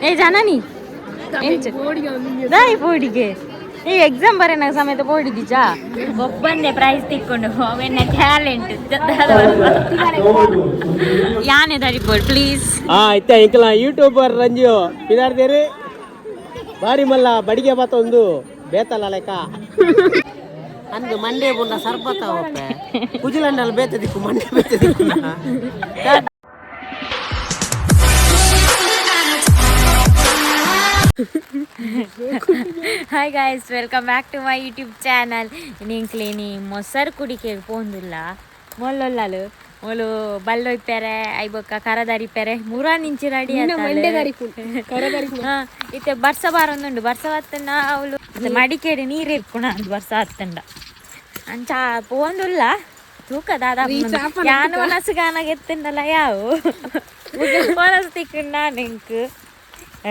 ಏ ಜನನಿ ದಾಯಿ ಬೋಡಿಗೆ ಈ ಎಕ್ಸಾಮ್ ಬರೋಣ ಸಮೇತ ಬೋಡಿದ್ದೀಜಾ ಒಬ್ಬಂದೇ ಪ್ರೈಸ್ ತಿಕ್ಕೊಂಡು ಅವೆನ್ನ ಟ್ಯಾಲೆಂಟ್ ಯಾನೇ ದಾರಿಬೋಡ್ ಪ್ಲೀಸ್ ಇತ್ತ ಇಂಕಲ ಯೂಟ್ಯೂಬರ್ ರಂಜಿಯೋ ಇದಾರ್ದೇರಿ ಬಾರಿ ಮಲ್ಲ ಬಡಿಗೆ ಬಾತ ಒಂದು ಬೇತಲ್ಲ ಲೆಕ್ಕ ಅಂದು ಮಂಡೆ ಬುಂಡ ಸರ್ಬತ್ತ ಹೋಗ್ತೆ ಕುಜಿಲಂಡಲ್ಲಿ ಬೇತ ದಿಕ್ಕು ಮಂಡೆ ಬೇತ ದಿಕ್ಕು hi guys welcome back to my YouTube channel ಇಂಕ್ಲೇನಿ ಮೊಸರು ಕುಡಿಕೆಗೆ ಪೋಂದಿಲ್ಲ ಮೊಲ್ಲೊಲ್ಲಲು ಮೊಲು ಬಲ್ಲೊಯ್ಪೆರೆ ಐಬೊಕ್ಕ ಕರದರಿಪೆರೆ ಮುರಾನಿಂಚಿ ರೆಡಿ ಇತ್ತೆ ಬರ್ಸ ಬಾರೊಂದುಂಡು ಬರ್ಸ ಬತ್ತಂಡ ಅವಳು ಮಡಿಕೇರಿ ನೀರು ಇರ್ಕೊಣ ಅಂದ್ ಬರ್ಸ ಹತ್ತಂಡ ಅಂಚ ಪೋಂದುಲ್ಲ ತೂಕ ದಾದ ಯಾನು ಒನಸುಗಾನಾಗ ಎತ್ತಂಡಲ್ಲ ಯಾವು ಒನಸು ತಿಕ್ಕಂಡ ನಿಂಕ್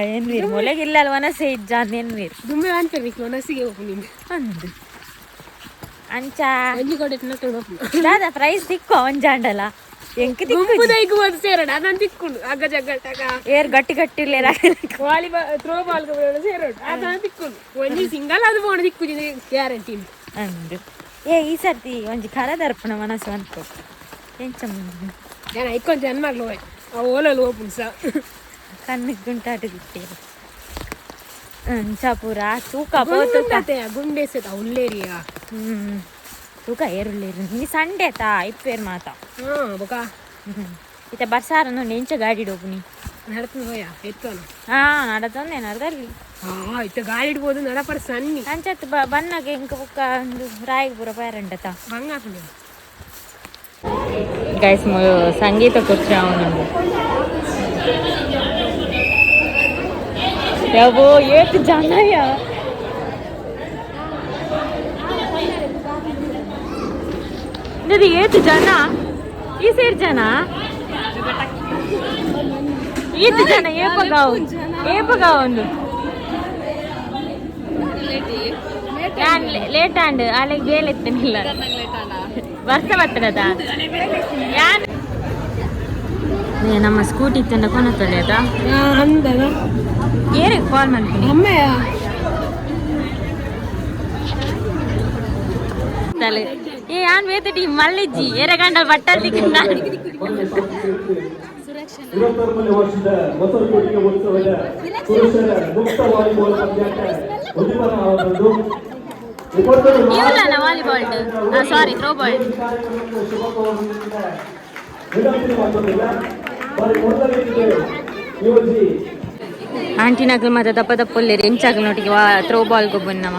ಏನ್ವೀರ್ ಮೊಲೆಗಿಲ್ಲ ಒನಸೆ ಇಜ್ಜ ಏನ್ವೀರ್ ದುಮ್ಮೆ ಅಂತಾರೆ ಒನಸಿಗೆ ಹೋಗ್ನಿ ಅಂದು ಅಂಚ ದಾದ ಪ್ರೈಸ್ ತಿಕ್ಕೋ ಒಂಜಾಂಡಲ ಎಂಕ್ ತಿಕ್ಕು ಸೇರೋಣ ಅದನ್ನು ತಿಕ್ಕೊಂಡು ಅಗ್ಗ ಜಗ್ಗಟ್ಟಾಗ ಏರ್ ಗಟ್ಟಿ ಗಟ್ಟಿಲ್ಲ ವಾಲಿಬಾಲ್ ಥ್ರೋ ಬಾಲ್ ಸೇರೋಣ ಅದನ್ನು ತಿಕ್ಕೊಂಡು ಒಂಜಿ ಸಿಂಗಲ್ ಅದು ಬೋಣ ತಿಕ್ಕುಜಿದೆ ಗ್ಯಾರಂಟಿ ಅಂದು ಏ ಈ ಸರ್ತಿ ಒಂಜಿ ಕರದರ್ಪಣ ಮನಸ್ಸು ಅನ್ಕೋ ಎಂಚ ನಾನು ಐಕೊಂಡ್ ಜನ್ಮಗ್ಲು ಆ ಓಲಲ್ಲಿ ಓಪನ್ ಸಹ ಕಣ್ಣಿಗೆ ಗುಂಟಾಟ ಬಿಟ್ಟೇರು ಪೂರ ತೂಕ ಗುಂಡೆ ಸೇತ ಉಳ್ಳೇರಿಯ ತೂಕ ಏರುಳ್ಳೇರು ನೀ ಸಂಡೆ ತಾ ಇಪ್ಪೇರು ಮಾತಾ ಬೊಕಾ ಇತ್ತ ಬರ್ಸಾರ ಎಂಚ ಗಾಡಿ ಹೋಗ್ನಿ ನಡತನ ಹೋಯ ಎತ್ತೋನ ನಡತಂದೆ ನಡದಲ್ಲಿ ಇತ್ತ ಗಾಡಿ ಇಡ್ಬೋದು ನಡಪಡ ಸನ್ನಿ ಅಂಚತ್ ಬನ್ನಗೆ ಇಂಕ ಬುಕ್ಕ ಒಂದು ರಾಯಿಗೆ ಪೂರ ಪೇರಂಡತ ಹಂಗ ಹಾಕೊಂಡು ಗೈಸ್ ಸಂಗೀತ ಕೂರ್ಚ ಅವನು ಯಾವೋ ಏತು ಜನಯ ಏತು ಜನ ಈ ಸೇರ್ ಜನ ಈತು ಜನ ಏಪಗ ಒಂದು ಲೇಟ್ ಆಂಡ್ ಅಲ್ಲಿಗೆ ಬೇಲೆ ಎತ್ತನಿಲ್ಲ ವರ್ಷ ಬರ್ತದ ನಮ್ಮ ಸ್ಕೂಟಿ ಇತ್ತಂಡ ಕೊನತ್ತಲೆ ಅದ ಅಂದದ ಏನಿಗೆ ಕಾಲ್ ಮಾಡ್ತೀನಿ ಅಮ್ಮಯ್ಯ ಏ ಯಾನ್ ವೇತಟಿ ಮಲ್ಲಿಜ್ಜಿ ಎರೆಗಂಡ ಬಟ್ಟಲ್ಲಿ ವರ್ಷದ ಮೊಸರು ಕುಡಿಕೆ ಉತ್ಸವದ ಪುರುಷರ ಮುಕ್ತ ವಾಲಿಬಾಲ್ ಪಂದ್ಯಾಟ ವಾಲಿಬಾಲ್ ಸಾರಿ ಥ್ರೋ ಬಾಲ್ ಆಂಟಿ ನಗಲ್ ಮತ್ತೆ ದಪ್ಪ ದಪ್ಪಲ್ಲೇರಿ ಎಂಚಾಗಲ್ ನೋಟಿಗೆ ಥ್ರೋ ಬಾಲ್ ಗೊಬ್ಬನ್ನವ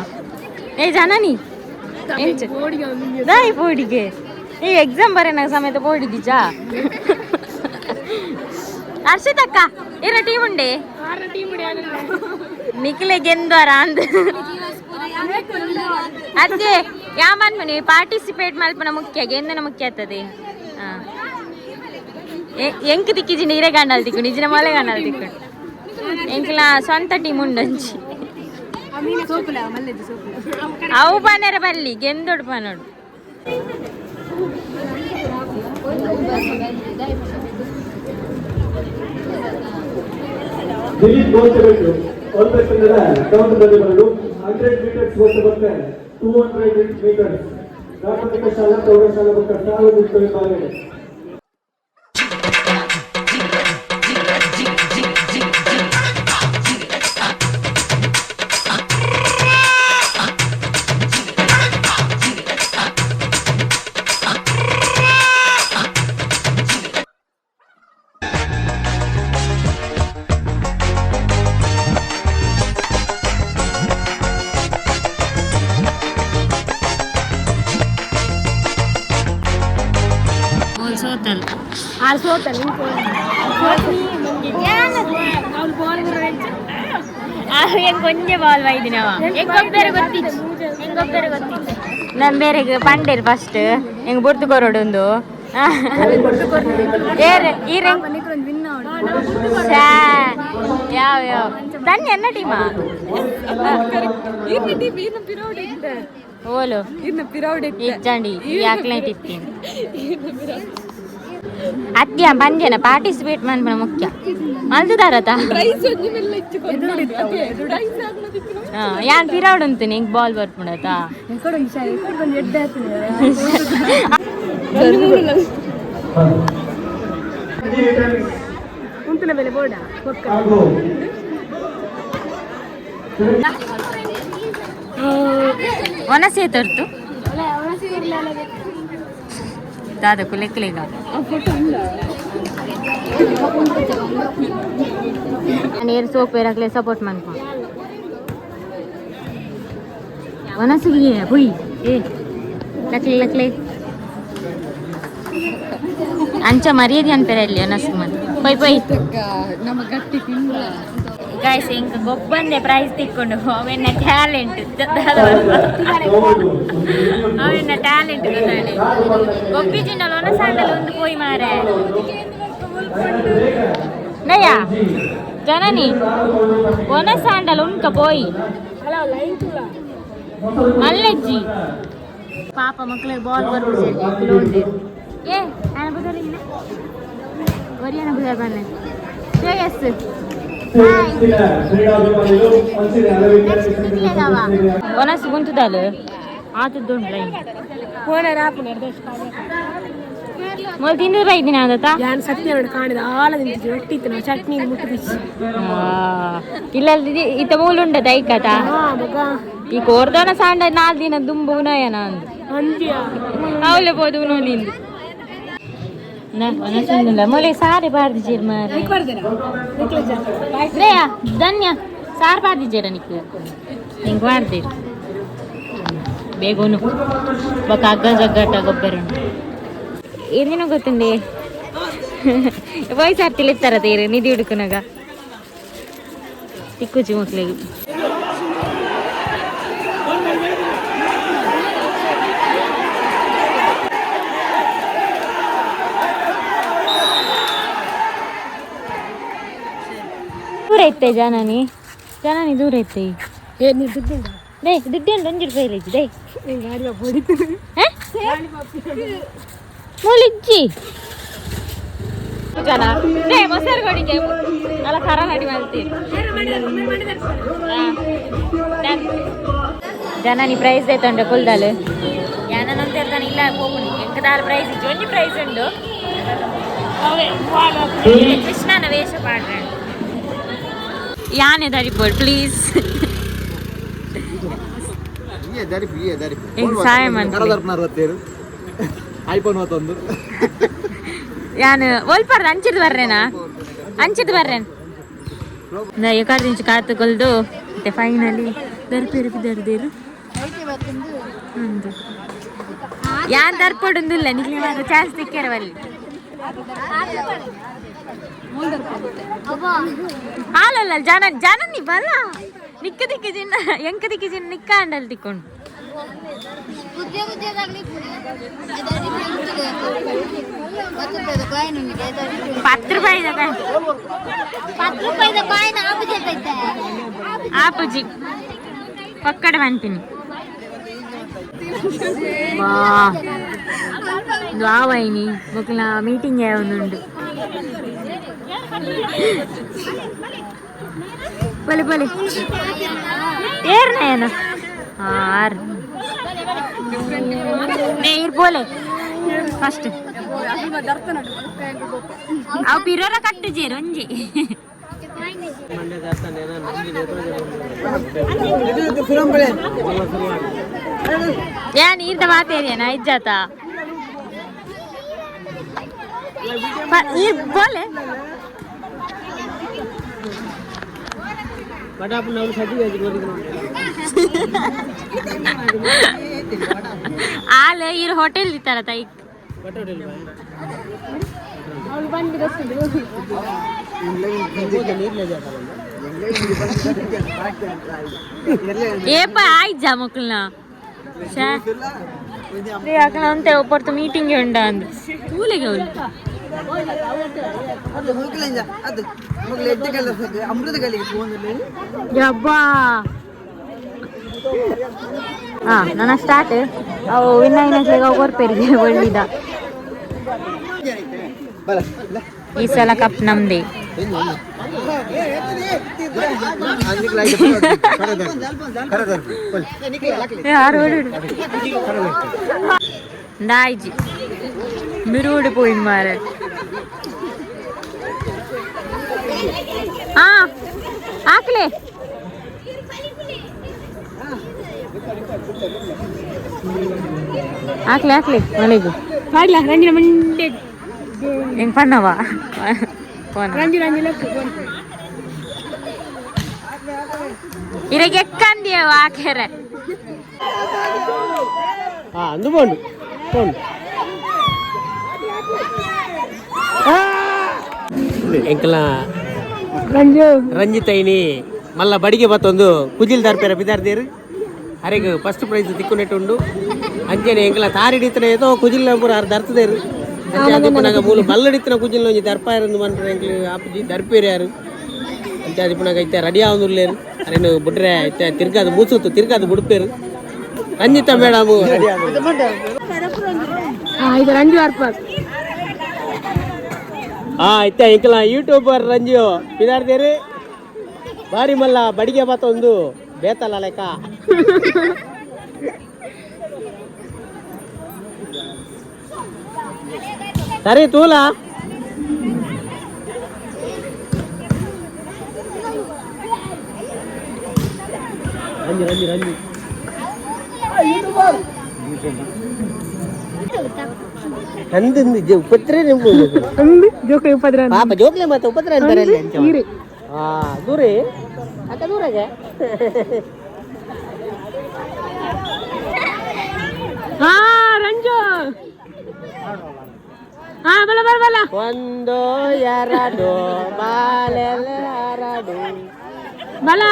ಏ ಜನನಿ ಎಂಚ ದಾಯಿ ಬೋಡಿಗೆ ಈ ಎಕ್ಸಾಮ್ ಬರೋಣ ಸಮೇತ ಬೋಡಿದ್ದೀಜಾ ಹರ್ಷಿತಕ್ಕ ಇರ ಟೀಮ್ ಉಂಡೆ ನಿಖಿಲೆ ಗೆಂದ್ವಾರ ಅಂದ ಅದಕ್ಕೆ ಯಾಮನ್ ಮನೆ ಪಾರ್ಟಿಸಿಪೇಟ್ ಮಲ್ಪನ ಮುಖ್ಯ ಗೆಂದನ ಮುಖ್ಯ ಆಗ್ತದೆ ಎಂಕ್ ತಿಕ್ಕಿಜಿ ನೀರೇ ಗಂಡಲ್ ತಿಕ್ಕು ನಿಜನ ಮೊಲೆ ಗಂಡಲ್ ತಿಕ್ಕು ಎಂಕ್ಲ ಸ್ವಂತ ಟೀಮ್ ಉಂಡಂಚಿ ಅವು ಪನೇರ ಬಲ್ಲಿ ಗೆಂದೊಡು ಪನೋಡು ದಿಲೀಪ್ ಗೋಚಬೇಕು ಒಂದಕ್ಕಿಂತ ಕೌಂಟದಲ್ಲಿ ಬರಲು 100 ಮೀಟರ್ಸ್ ಹೋಗ್ತಾ ಬರ್ತಾರೆ 200 ಮೀಟರ್ಸ್ ಪ್ರಾಥಮಿಕ ಶಾಲಾ ಪ್ರೌಢಶಾಲಾ ಮಕ್ಕಳ ಸಾರ್ವಜನಿಕ ವಿಭಾಗ ಕೊಂಚ ಬಾಲ್ ಬೈದಿನವ ಎಂಗೊಬ್ಬರು ಗೊತ್ತಿತ್ತು ನಾನು ಬೇರೆ ಪಂಡೇರು ಫಸ್ಟ್ ಹೆಂಗೆ ಬುರ್ದು ಕೊರೋಡು ಒಂದು ಯಾವ ಯಾವ ತನ್ನಿ ಅನ್ನ ಟೀಮಾ ಓಲು ಇಜ್ಜಂಡಿ ಯಾಕ್ಲೈಟ್ ಇತ್ತೀನಿ ಅದ್ಯ ಪಂಜನ ಪಾರ್ಟಿಸಿಪೇಟ್ ಮಾಡ್ಬಣ ಮುಖ್ಯ ಮಲ್ತದಾರತ ಯಾನ್ ಪಿರಾವಡ್ ಉಂತು ನಿಂಗೆ ಬಾಲ್ ಬರ್ಪುಣತ ಉಂತನ ಬೆಲೆ ಬೋರ್ಡ ಒನಸೆ ತರ್ತು ದಾದ ಕುಲೆಕ್ಲೆಗ ನೀರು ಸೋಪ್ ಇರಕ್ಲೆ ಸಪೋರ್ಟ್ ಮಾಡ್ಕೊ ಒನಸಿಗೆ ಹುಯ್ ಏ ಲಕ್ಲೆ ಲಕ್ಲೆ ಅಂಚ ಮರ್ಯಾದೆ ಅನ್ಪೇರ ಇಲ್ಲಿ ಒನಸಿಗೆ ಮತ್ತೆ ಪೈ ಪೈ ನಮ್ಮ ಗಟ್ಟಿ ಗಾಯ್ಸ್ ಇಂಕ ಗೊಬ್ಬಂದೆ ಪ್ರೈಸ್ ತಿಕ್ಕೊಂಡು ಅವೆನ್ನ ಟ್ಯಾಲೆಂಟ್ ಅವೆನ್ನ ಟ್ಯಾಲೆಂಟ್ ಗೊತ್ತಾಳೆ ಗೊಬ್ಬಿ ಚಿನ್ನಲು ಒನ ಸ್ಯಾಂಡಲ್ ಒಂದು ಪೋಯಿ ಮಾರೆ ನಯ್ಯ ಜನನಿ ಒನ ಸ್ಯಾಂಡಲ್ ಉಂಕ ಪೋಯಿ ಮಲ್ಲೆಜ್ಜಿ ಪಾಪ ಮಕ್ಕಳಿಗೆ ಬಾಲ್ ಬರ್ಬಿಡ್ಸಿ ಏ ನಾನು ಬುದರಿನ ಬರಿಯನ ಬುದರ್ ಬನ್ನಿ ಎಸ್ ಒನಸ್ ಗುಂತುದಾಲು ಆತದ್ದುಂಡ್ಲ ಮೊದಲು ತಿಂದು ಬೈದಿನ ಅದತ್ತ ಯಾನ್ ಸತ್ಯ ನೋಡಿ ಕಾಣಿದ ಆಳ ನಿಂತಿದ್ದು ಒಟ್ಟಿತ್ತು ನಾವು ಚಟ್ನಿ ಮುಟ್ಟು ಬಿಚ್ಚಿ ಇಲ್ಲ ಇತ್ತ ಮೂಲುಂಡ ದೈಕತ ಈ ಕೋರ್ದನ ಸಾಂಡ 4 ದಿನ ದುಂಬು ಉನಯನ ಅಂದು ಅಂತ್ಯ ಅವಳೆ ಬೋದು ಉನೋಲಿಂದು ಒನಸಂದಿಲ್ಲ ಮೊಲೆ ಸಾರಿ ಪಾರ್ದಿಜೀರ್ ಮಾರೆ ರೇಯ ಧನ್ಯ ಸಾರ್ ಪಾರ್ದಿಜೀರ ನಿಕ್ಕು ಹಿಂಗೆ ಮಾಡ್ತೀರಿ ಬೇಗೋನು ಬೊಕ್ಕ ಹಗ್ಗ ಜಗ್ಗಟ್ಟ ಗೊಬ್ಬರ ಏನೇನೋ ಗೊತ್ತುಂಡಿ ವಯಸ್ಸಾರ್ತಿಲ್ಲ ಇತ್ತಾರ ತೀರಿ ನಿಧಿ ಹುಡುಕನಾಗ ತಿಕ್ಕುಚಿ ಮಕ್ಳಿಗೆ ದೂರ ಐತೆ ಜನನಿ ದೂರ ಐತೆ ದೇ ದುಡ್ಡು ಒಂಜಿ ರೂಪಾಯಿ ಇಲ್ಲೈತಿ ದೇ ಮೂಲಿಜ್ಜಿ ಜನ ದೇ ಮೊಸರು ಕೊಡಿಕೆ ಅಲ್ಲ ಖರ ನಡಿ ಮಾಡ್ತೀರಿ ಜನನಿ ಪ್ರೈಸ್ ದೈತಂಡ ಕುಲ್ದಾಲು ಯಾನಂತ ಹೇಳ್ತಾನೆ ಇಲ್ಲ ಹೋಗುಣಿ ಎಂಕದಾಲ ಪ್ರೈಸ್ ಇಜ್ಜಿ ಒಂಜಿ ಪ್ರೈಸ್ ಉಂಡು ಕೃಷ್ಣನ ವೇಷ ಪಾಡ್ರೆ ಯಾನೆ ದರಿಪೋಡ್ ಪ್ಲೀಸ್ ಸಹಾಯ ಯಾನು ಒಲ್ಪಾರ ಅಂಚಿದ್ ಬರ್ರೇನಾ ಅಂಚಿದ್ ಬರ್ರೇನ್ ಎಕಾರ್ದು ಇಂಚು ಕಾತುಕೊಲ್ದು ಮತ್ತೆ ಫೈನಲಿ ದರ್ಪೇರು ದರ್ದೇರು ಯಾನ್ ದರ್ಪೊಡೊಂದಿಲ್ಲ ನಿಕ್ಲಿ ಮಾತ್ರ ಚಾನ್ಸ್ ತಿಕ್ಕೇರವಲ್ಲಿ ಹಾಲಲ್ಲ ಜನ ನೀ ಬಲ್ಲ ನಿಕ್ಕ ದಿಕ್ಕಿ ಜಿನ್ನ ಎಂಕ ದಿಕ್ಕಿ ಜಿನ್ನ ನಿಕ್ಕ ಅಂಡಲ್ ತಿಕ್ಕೊಂಡು ₹10 ಆಪುಜಿ ಪಕ್ಕಡ ಬಂತೀನಿ ವಾವೈನಿ ಮಕ್ಕಳ ಮೀಟಿಂಗ್ ಒಂದುಂಡು ಬಲಿ ಬಲಿ ಏರ್ನೇನು ಆರು ನೀರ್ ಬೋಲೆ ಫಸ್ಟ್ ಅವು ಪಿರೋರ ಕಟ್ಟು ಜೇರು ಒಂಜಿ ಯಾನ್ ಈರ್ದ ಮಾತೇರಿಯನ ಇಜ್ಜಾತ ಈರ್ ಬೋಲೆ ಆಲ ಇರ್ ಹೋಟೆಲ್ ಇತ್ತಾರ ತೈ ಏಪ ಆಯ್ತು ಜಾ ಮಕ್ಕಳನ್ನ ಅక్కడ ಅಂತೆ ಒಬ್ಬರ್ತು ಮೀಟಿಂಗ್ ಉಂಡ ಅಂದ್ ಕೂಲಿಗೆ ಅವಳು ಯಬ್ಬಾ ನನ್ನ ಸ್ಟಾರ್ಟ್ ಅವು ವಿನ್ನ ಒರ್ಪೇರಿಗೆ ಒಳ್ಳಿದ ಈ ಸಲ ಕಪ್ ನಮ್ದೆ. ದಾಯ್ಜಿ ಬಿರುಡು പോയിನ್ ಮಾರೆ. ಹಾಕ್ಲೆ ಹಾಕ್ಲೆ ಹಾಕ್ಲೆ ಮನೆಗೂ ರಂಜಿನ ಮಂಡೆ ಹೆಂಗ್ ಪಣ್ಣವ ರಂಜಿ ರಂಜಿನ ಇರಗೆ ಎಕ್ಕಂದಿಯವ ಹಾಕ್ಯಾರ అందుకోండి ಎಂಕಲ ರಂಜಿತೈನಿ ಮಲ್ಲ ಬಡಿಗೆ ಬತ್ತೊಂದು ಕುಜಿಲ್ ದರ್ಪೆರ ಬಿದಾರ್ದೇರು ಅರೆಗೆ ಫಸ್ಟ್ ಪ್ರೈಸ್ ತಿಕ್ಕುನೆಟ್ಟುಂಡು ಅಂಜನೆ ಎಂಕಲ ತಾರಿಡಿತನ ಏತೋ ಕುಜಿಲ್ ಪೂರ ದರ್ತದೇರು ಅಂಚೆ ಮೂಲು ಬಲ್ಲಡಿತ್ತಿನ ಕುಜಿಲ್ ಒಂಜಿ ದರ್ಪ ಇರಂದು ಮಂಟ್ರೆ ಎಂಕ್ಲು ಆಪುಜಿ ದರ್ಪೇರ್ಯಾರು ಅಂಚೆ ಅದಿಪುನಾಗ ಇತ್ತೆ ರೆಡಿ ಆವೊಂದುಲ್ಲೇರು ಅರೇನು ಬಿಟ್ರೆ ಇತ್ತೆ ತಿರ್ಗಾದು ಮೂಸುತ್ತು ತಿರ್ಗಾದು ಬಿಡ್ಪೇರು ರಂಜಿತ ಮೇಡಮ್ ಇದು ರಂಜು ಅರ್ಪ ಇತ್ತೆ ಇಂಕಲ ಯೂಟ್ಯೂಬರ್ ರಂಜು ಬಿದಾರ್ದೇರು ಬಾರಿ ಮಲ್ಲ ಬಡಿಗೆ ಬಾತ ಒಂದು ಬೇತಲ್ಲ ಲೆಕ್ಕ ಸರಿ ತೂಲ ರಂಜಿ ರಂಜಿ ರಂಜಿ ನಂದು ಉಪದ್ರ ಜೋಕ್ಲೆ ಉಪದ್ರ ಪಾಪ ಜೋಕ್ಲೆ ಮತ್ತೆ ಉಪದ್ರ ಅಂತಾರೆ ದೂರೇ ಅಕ್ಕ ದೂರಾಗೆ ರಂಜು ಬಲ ಬಲ ಬಲ ಒಂದು ಎರಡು ಬಾಲೆರಡು ಬಲ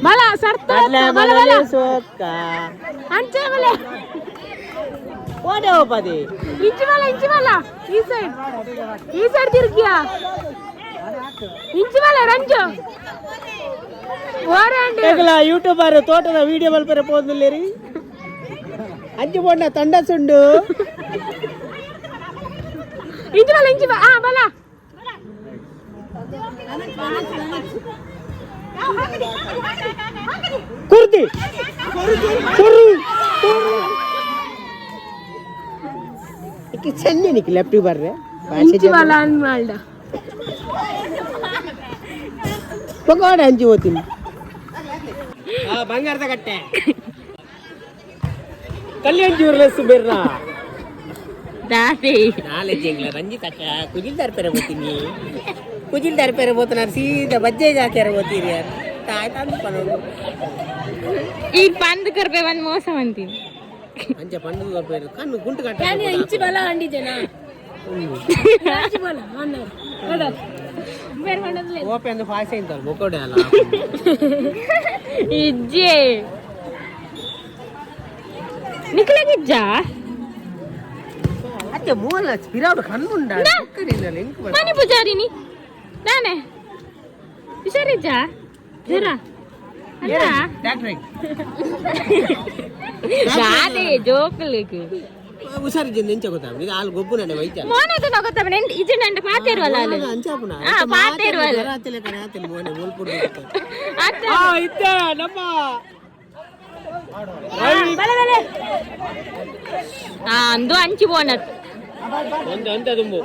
ಬಲ ಸರ್ತ ಬಲ ಬಲ ಸೋಕ್ಕ ಅಂಚೆ ಬಲ ಓಡೆ ಹೋಪದಿ ಇಂಚಿ ಬಲ ಈ ಸೈಡ್ ತಿರುಗಿಯಾ ಇಂಚಿ ಬಲ ರಂಜು ಯೂಟ್ಯೂಬರ್ ತೋಟದ ವಿಡಿಯೋ ಬಲ್ಪರೆ ಪೋದಿಲ್ಲೇರಿ ಅಂಚು ಬೋಂಡ ತಂಡ ಸುಂಡು ಇಂಚಿ ಬಲ ಬಲ ಕುರ್ತಿ ಚೆನ್ನಿ ನಿಕ್ಕೆ ಲೆಫ್ಟ್ ಬರ್ರೆ ಇಂಚಿ ಬಲ ಅನ್ಮಾಲ್ಡ ಪಕೋಡ ಹಂಚಿ ಹೋಗ್ತೀನಿ ಬಂಗಾರದ ಕಟ್ಟೆ ಕಲ್ಯಾಣ್ ಜ್ಯೂರ್ಲೆಸ್ ಬೇರ್ನ ನಾಲೆಜ್ ಎಂಗ್ಲ ರಂಜಿತ್ ಅಕ್ಕ ಕುಜಿಲ್ದಾರ್ ಪೆರೆ ಹೋಗ್ತೀನಿ ಕುಜಿಲ್ದಾರ್ ಪೆರೆ ಹೋಗ್ತಾರ ಸೀದಾ ಬಜ್ಜೆಗೆ ಹಾಕ್ಯಾರ ಹೋಗ್ತೀರಿ ಈ ಪಂದ್ ಕರ್ಬೆ ಒಂದ್ ಮೋಸ ಅಂತೀನಿ ಅಂಚ ಪಂಡು ಕರ್ಬೆ ಕಣ್ಣು ಗುಂಟು ಕಟ್ಟ ಇಂಚಿ ಬಲ ಅಂಡಿದ್ದೇನಾ ಓಪೆ ಒಂದು ಫಾಸೆ ಇಂತಲ್ಲ ಬೊಕೋಡೆ ಅಲ್ಲ ಇಜ್ಜೆ ನಿಕ್ಲೆಗಿಜ್ಜ ಅತ್ತೆ ಮೂಲ ಪಿರಾಡು ಕಣ್ಣುಂಡ ಮನೆ ಪೂಜಾರಿನಿ ನಾನೇ ಹುಷಾರಿಜ್ಜ ಜರ ಅದೇ ಜೋಕಲಿಗೆ ಹುಷಾರಿದ್ದ ಎಂಚ ಗೊತ್ತಾಗ ಇದು ಹಾಲು ಗೊಬ್ಬು ನಡೆ ವೈದ್ಯ ಮೋನದ ಗೊತ್ತಾಗ ಇದು ನಂಡ ಪಾತೆ ಇರುವಲ್ಲ ಅಲ್ಲಿ ಅಂಚಾಪುನ ಪಾತೆ ಇರುವಲ್ಲ ರಾತ್ರಿ ಕಡೆ ಆತಿಲ್ಲ ಮೋನೆ ಮುಲ್ಪುಡು ಇತ್ತ ನಮ್ಮ ಅಂದು ಅಂಚಿ ಬೋನತ್ ಒಂದು ಅಂತ ತುಂಬು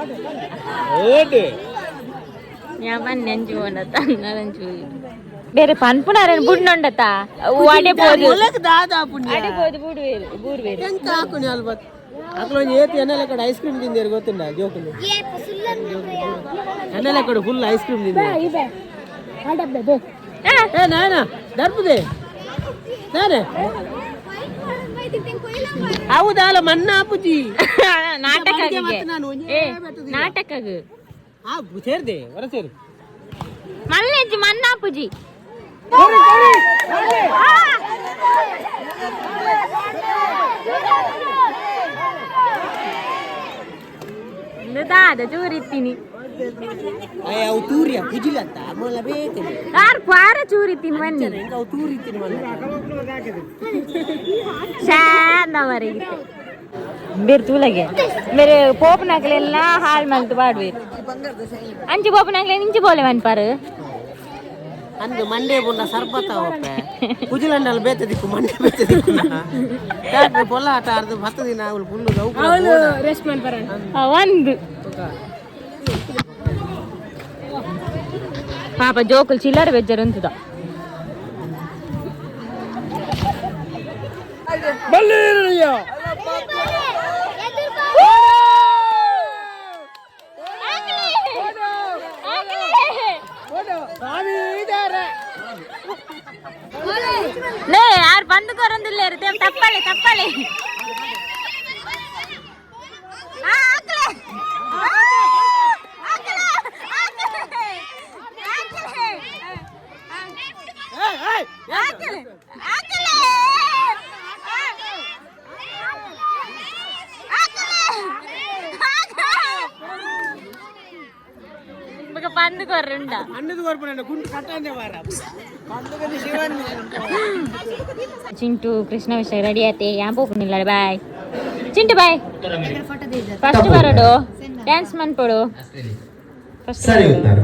ಓಟು ಯಾ ಬನ್ನಿ ಅಂಚಿ ಬೋನತ್ ಅನ್ನರಂಚು ಬೇರೆ ಪನ್ಪುನಾರ ಬುಡ್ನೊಂಡತ ಅಡೆ ಬೋದು ಅಡೆ ಬೋದು ಬೂಡು ಬೇರೆ ಎಂತ ಹಾಕುನಿ ಅಲ್ಬತ್ ಅಕ್ಲೊಂದು ಏತಿ ಎಣ್ಣೆಲ್ಲ ಕಡೆ ಐಸ್ ಕ್ರೀಮ್ ತಿಂದಿರು ಗೊತ್ತುಂಡ ಜೋಕುಲು ಎಣ್ಣೆಲ್ಲ ಕಡೆ ಫುಲ್ ಐಸ್ ಕ್ರೀಮ್ ತಿಂದಿರು ನಾನಾ ದರ್ಪದೆ ನಾನೇ ಹೌದಲ್ಲ ಮನ್ನ ಅಪ್ಪುಜಿ ನಾಟಕ ಸೇರ್ದೆ ಹೊರ ಸೇರು ಮಲ್ಲೆಜ್ಜಿ ಮನ್ನ ಅಪ್ಪುಜಿ ದಾದ ಚೂರಿತ್ತೀನಿ ಅವು ತೂರಿಯ ಕುಜಿಲತ್ತ ಮೊಲ ಬೇಕನೆ ಯಾರು ಪಾರ ಚೂರಿತ್ತೀನಿ ಬನ್ನಿ ಅವು ತೂರಿತ್ತೀನಿ ಮೊಲ ಶಾಂದವರೆಗಿತ್ತೆ ಬೇರೆ ತೂಲಗೆ ಬೇರೆ ಪೋಪನಾಗ್ಲೆಲ್ಲ ಹಾಳು ಮಲ್ತು ಬಾಡ್ಬೇರು ಅಂಚೆ ಪೋಪನಾಗ್ಲೆ ನಿಂಚೆ ಬೋಲೆ ಮನ್ಪಾರು ಅಂದು ಮಂಡೆ ಬುಂಡ ಸರ್ಬತ್ತ ಒಪ್ಪೆ ಕುಜಿಲಂಡಲ್ ಬೇತೆ ದಿಕ್ಕು ಮಂಡೆ ಬೇತೆ ದಿಕ್ಕು ಯಾಕೆ ಪೊಲ್ಲ ಆಟ ಆಡ್ದು 10 ದಿನ ಅವಳು ಫುಲ್ಲು ರೆಸ್ಟ್ ಮಾಡ್ಬಾರ ಒಂದು ಪಾಪ ಜೋಕುಲು ಚಿಲ್ಲರೆ ಬೆಜ್ಜರು ಅಂತದ ಯಾರು ಬಂದು ಕೊರಂದಿಲ್ಲ ತಪ್ಪಲೆ ತಪ್ಪಲೆ పండు కొర్రుండా ಚಿಂಟು ಕೃಷ್ಣ ವಿಷಯ ರೆಡಿ ಆಯ್ತೆ ಯಾನ್ ಪೋಪುನಿಲ್ಲ ಬಾಯ್ ಚಿಂಟು ಬಾಯ್ ಫಸ್ಟ್ ಬರೋಡು ಡ್ಯಾನ್ಸ್ ಮನ್ಪಡು ಸರಿ ಉತ್ತರ